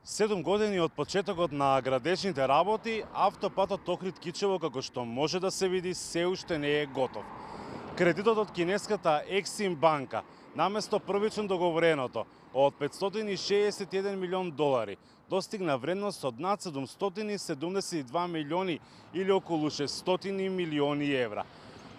7 години од почетокот на градежните работи, автопатот Охрид Кичево, како што може да се види, се уште не е готов. Кредитот од кинеската Ексим банка, наместо првично договореното од 561 милион долари, достигна вредност од над 772 милиони или околу 600 милиони евра.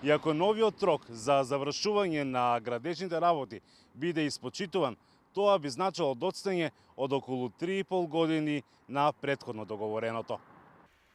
Иако новиот рок за завршување на градежните работи биде испочитуван, тоа би значило одстање од околу 3,5 години на претходно договореното.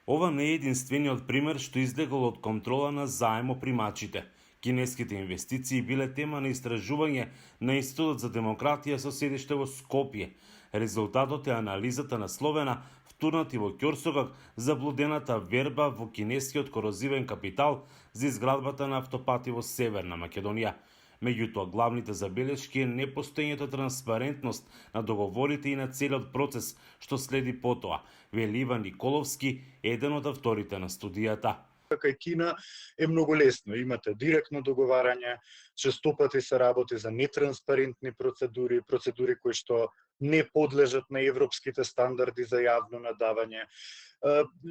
Ова не е единствениот пример што излегол од контрола на заемопримачите. Кинеските инвестиции биле тема на истражување на Институтот за демократија со седиште во Скопје. Резултатот е анализата насловена "Втурнати во ќорсокак заблудената верба во кинескиот корозивен капитал за изградбата на автопати во Северна Македонија". Меѓутоа, главните забелешки е непостоењето транспарентност на договорите и на целиот процес што следи потоа, вели Иван Николовски, еден од авторите на студијата. Кај Кина е многу лесно. Имате директно договарање, честопати се работи за нетранспарентни процедури кои што не подлежат на европските стандарди за јавно надавање,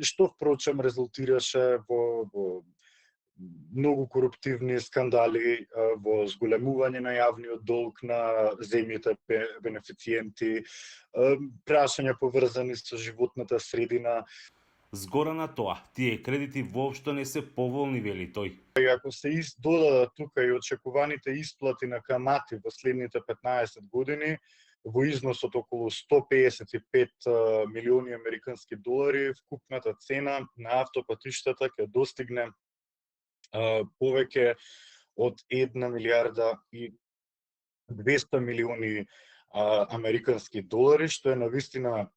што впрочем резултираше во многу коруптивни скандали, во зголемување на јавниот долг на земјите бенефициенти, прашања поврзани со животната средина. Згора на тоа, тие кредити воопшто не се поволни, вели тој. И ако се додадат тука и очекуваните исплати на камати во следните 15 години, во износ од околу 155 милиони американски долари, вкупната цена на автопатиштата ќе достигне повеќе од 1 милиарда и 200 милиони американски долари, што е навистина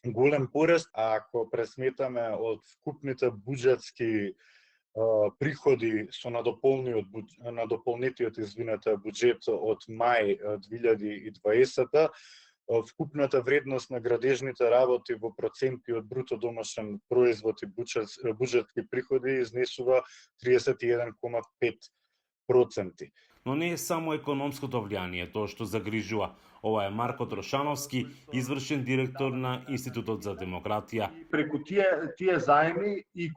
голем пораст. А ако пресметаме од вкупните буџетски приходи со надополнетиот буџет од мај 2020, вкупната вредност на градежните работи во проценти од бруто домашен производ и буџетски приходи изнесува 31,5%. Но не е само економското влијание тоа што загрижува. Ова е Марко Трошановски, извршен директор на Институтот за демократија. Преку тие заеми и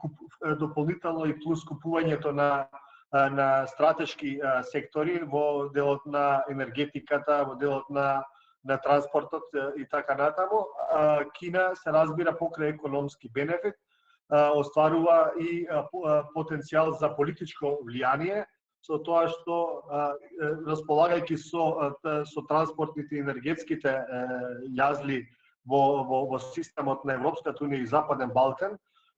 дополнително и плюс купувањето на стратешки сектори во делот на енергетиката, во делот на транспортот и така натаму, Кина се разбира покрај економски бенефит, остварува и потенцијал за политичко влијание, со тоа што располагајќи со транспортните и енергетските јазли во системот на Европската унија и Западен Балкан,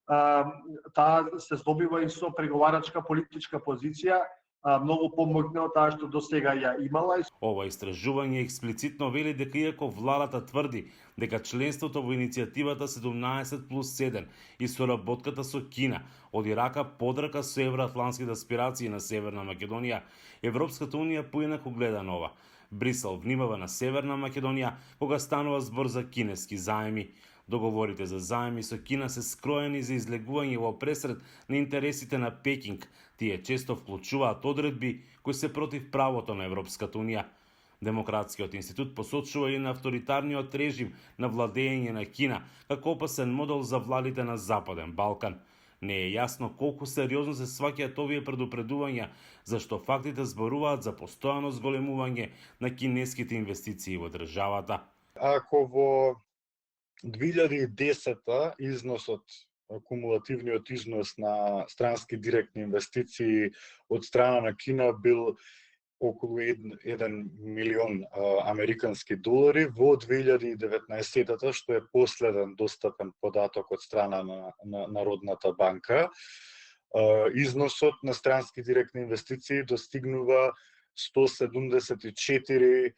таа се здобива и со преговарачка политичка позиција, многу помоќна од таа што досега ја имала. Ова истражување експлицитно вели дека иако владата тврди дека членството во иницијативата 17+7 и соработката со Кина оди рака под рака со евроатлантските аспирации на Северна Македонија, Европската унија поинаку гледа на ова. Брисел внимава на Северна Македонија кога станува збор за кинески заеми. Договорите за заеми со Кина се скроени за излегување во пресред на интересите на Пекинг. Тие често вклучуваат одредби кои се против правото на Европската унија. Демократскиот институт посочува и на авторитарниот режим на владење на Кина како опасен модел за владите на Западен Балкан. Не е јасно колку сериозно се сваќаат овие предупредувања, зашто фактите зборуваат за постојано зголемување на кинеските инвестиции во државата. Ако во 2010 износот, кумулативниот износ на странски директни инвестиции од страна на Кина бил околу 1 милион американски долари, во 2019, што е последен достапен податок од страна на Народната банка, износот на странски директни инвестиции достигнува 174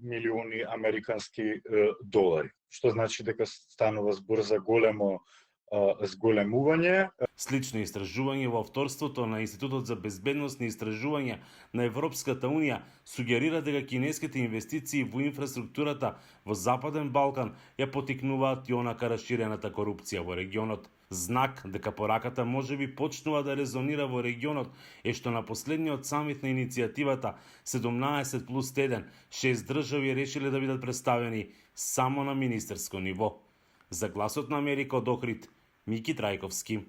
милиони американски долари, што значи дека станува збор за големо зголемување. Слично истражување во авторството на Институтот за безбедносни истражувања на Европската Унија сугерира дека кинеските инвестиции во инфраструктурата во Западен Балкан ја потикнуваат јонака раширената корупција во регионот. Знак дека пораката можеби почнува да резонира во регионот е што на последниот самит на иницијативата 17+1 6 држави решиле да бидат представени само на министерско ниво. За Гласот на Америка од Охрид, Мики Трајковски.